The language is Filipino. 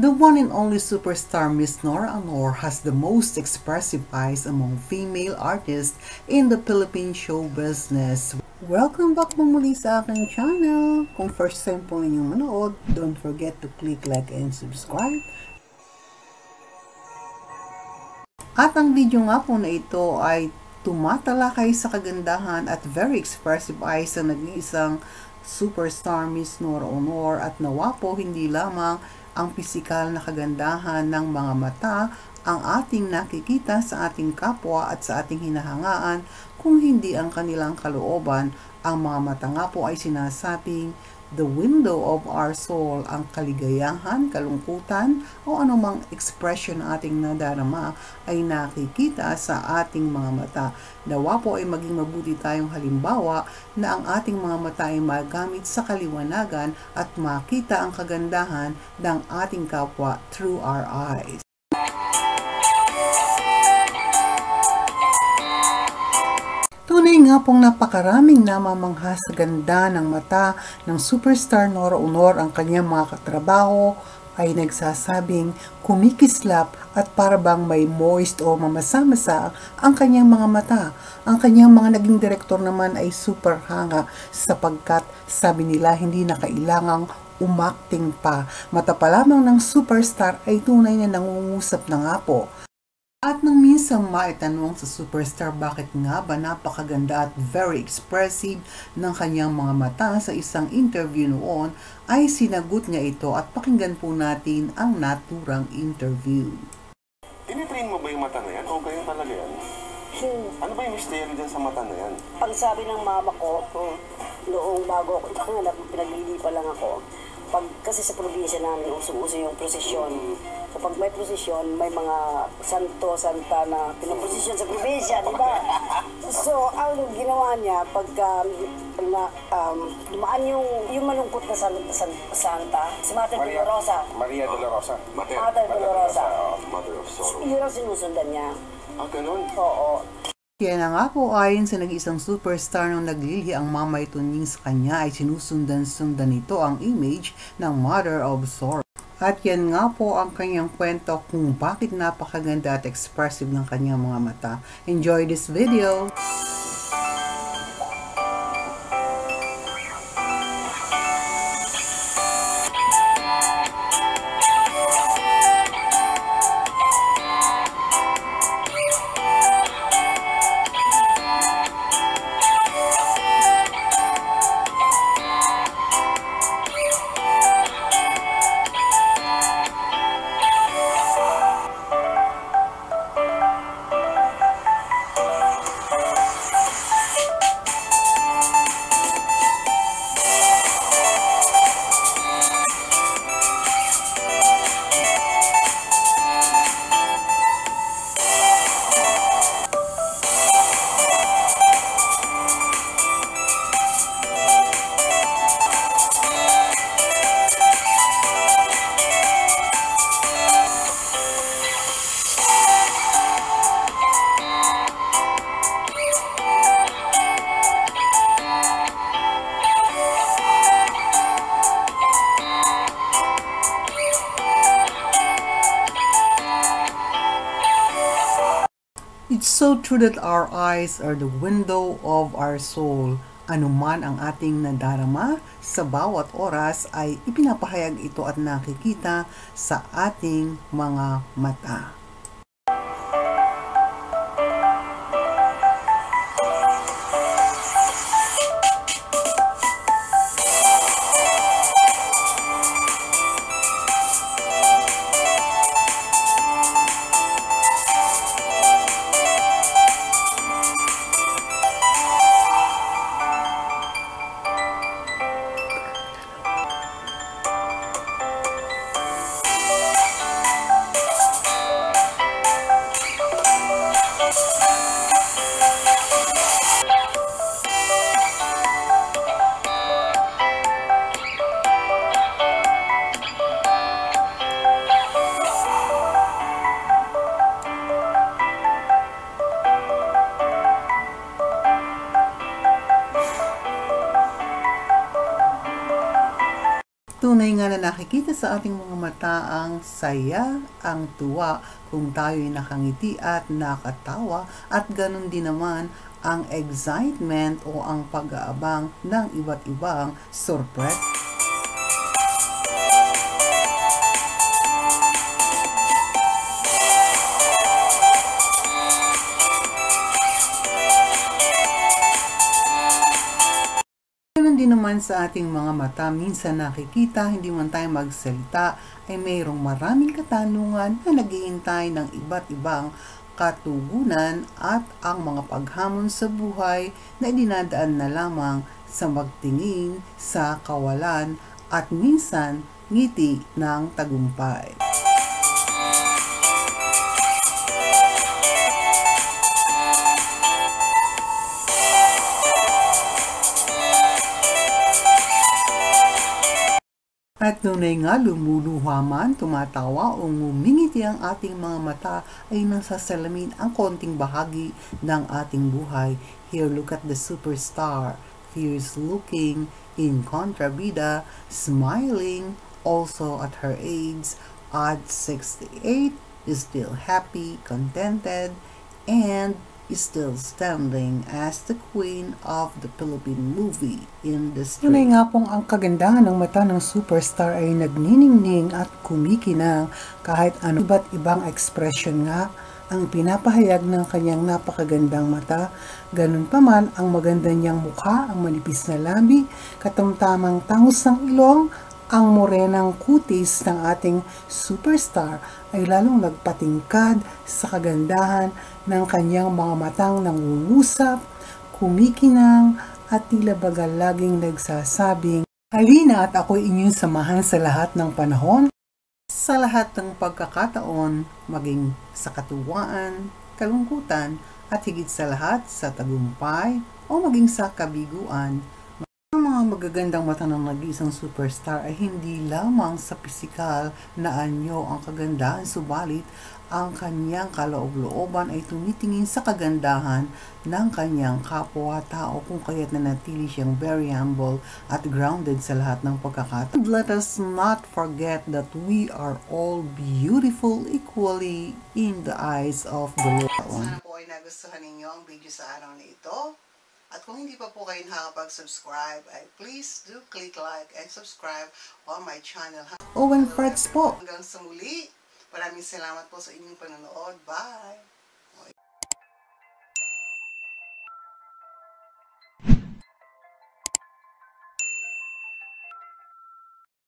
The one and only superstar Miss Nora Aunor has the most expressive eyes among female artists in the Philippine show business. Welcome back po muli sa aking channel. Kung first time po ninyong manood, don't forget to click like and subscribe. At ang video nga po na ito ay tumatalakay sa kagandahan at very expressive eyes sa nag-iisang superstar Miss Nora Aunor, at nawa po hindi lamang ang pisikal na kagandahan ng mga mata ang ating nakikita sa ating kapwa at sa ating hinahangaan, kung hindi ang kanilang kalooban. Ang mga mata nga po ay sinasabing the window of our soul, ang kaligayahan, kalungkutan o anumang expression na ating nadarama ay nakikita sa ating mga mata. Nawa po ay maging mabuti tayong halimbawa na ang ating mga mata ay magamit sa kaliwanagan at makita ang kagandahan ng ating kapwa through our eyes. Tunay nga pong napakaraming namamangha sa ganda ng mata ng superstar Nora Aunor. Ang kanyang mga katrabaho ay nagsasabing kumikislap at parabang may moist o mamasa-masa ang kanyang mga mata. Ang kanyang mga naging direktor naman ay super hanga sapagkat sabi nila hindi na kailangang umakting pa. Mata pa lamang ng superstar ay tunay na nangungusap na nga po. At nang minsan maitanong sa superstar bakit nga ba napakaganda at very expressive ng kanyang mga mata sa isang interview noon, ay sinagot niya ito at pakinggan po natin ang naturang interview. Tinitrain mo ba yung mata na yan? O ganyan talaga yan? Ano ba yung mystery dyan sa mata na yan? Pag sabi ng mama ko, noong bago ako ipanganak, pinaglili pa lang ako, kasi sa probinsya namin, uso-uso yung prosesyon. Kapag may prosesyon, may mga santo, santa na pinaprosesyon sa probinsya, di ba? So, ang ginawa niya, pagka dumaan yung malungkot na santa, si Mother Dolorosa. Maria Dolorosa. Mother Dolorosa. Mother of Sorrow. Yun ang sinusundan niya. Ah, ganun? Oo. Kaya na nga po, ayon sa nag-isang superstar nung naglilihi ang mamay tuning sa kanya ay sinusundan-sundan nito ang image ng Mother of Sorrow. At yan nga po ang kanyang kwento kung bakit napakaganda at expressive ng kanyang mga mata. Enjoy this video! It's so true that our eyes are the window of our soul. Anuman ang ating nadarama sa bawat oras ay ipinapahayag ito at nakikita sa ating mga mata. Tunay nga na nakikita sa ating mga mata ang saya, ang tuwa kung tayo'y nakangiti at nakatawa, at ganun din naman ang excitement o ang pag-aabang ng iba't ibang surprise. Ganun din naman sa ating mga mata, minsan nakikita, hindi man tayo magsalita, ay mayroong maraming katanungan na naghihintay ng iba't ibang katugunan at ang mga paghamon sa buhay na dinadaan na lamang sa magtingin sa kawalan at minsan ngiti ng tagumpay. At tunay nga lumuluha man, tumatawa o ngumingiti ang ating mga mata, ay nasasalamin ang konting bahagi ng ating buhay. Here, look at the superstar, fierce looking, in contrabida, smiling, also at her age, at 68, is still happy, contented, and is still standing as the queen of the Philippine movie industry. Tunay nga pong ang kagandahan ng mata ng superstar ay nagniningning at kumikinang kahit ano. Iba't ibang expression nga ang pinapahayag ng kanyang napakagandang mata. Ganun pa man ang maganda niyang mukha, ang manipis na labi, katamtamang tangos ng ilong, ang morenang kutis ng ating superstar ay lalong nagpatingkad sa kagandahan ng kanyang mga matang nangungusap, kumikinang, at tila baga laging nagsasabing, "Halina at ako'y inyong samahan sa lahat ng panahon, sa lahat ng pagkakataon, maging sa katuwaan, kalungkutan, at higit sa lahat sa tagumpay o maging sa kabiguan." Ang mga magagandang mata ng nag-iisang superstar ay hindi lamang sa pisikal na anyo ang kagandahan, subalit ang kanyang kaloob-looban ay tumitingin sa kagandahan ng kanyang kapwa-tao, kung kaya't nanatili siyang very humble at grounded sa lahat ng pagkakataon. Let us not forget that we are all beautiful equally in the eyes of the Lord. Sana po ay nagustuhan ninyo ang video sa araw na ito. At kung hindi pa po kayo nakakapag-subscribe, ay please do click like and subscribe on my channel. Owen Frets po. Hanggang sa muli, maraming salamat po sa inyong panonood. Bye!